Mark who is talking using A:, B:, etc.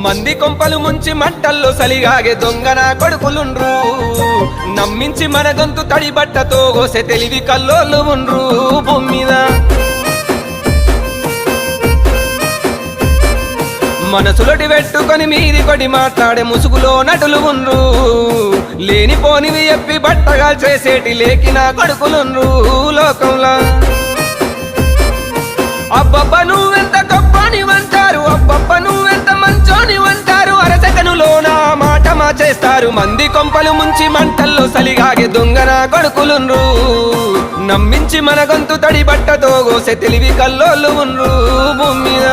A: మంది కొంపలు ముంచి మంటల్లో సలిగాగే దొంగన కొడుకులుండ్రు నమ్మించి మన గొంతు తడి బట్టతో గోసె తెలివి కల్లోళ్ళు ఉండ్రు భూమి మీద మనసులటి పెట్టుకొని మీది కొడి మాట్లాడే ముసుగులో నటులు ఉండ్రు లేనిపోనివి చెప్పి బట్టగా చేసేటి లేకిన కొడుకులుండ్రు లోకంలో అబ్బబ్బ నువ్వెంత గొప్పని వంటారు అబ్బబ్బ నువ్వెంత మంచోని వంటారు అరసకనులోన మాట చేస్తారు మంది కొంపలు ముంచి మంటల్లో సలిగాగే దొంగన కొడుకులుండ్రు నమ్మించి మన గొంతు తడి బట్టతో గోసె తెలివి కల్లోళ్ళు ఉండ్రు భూమి మీద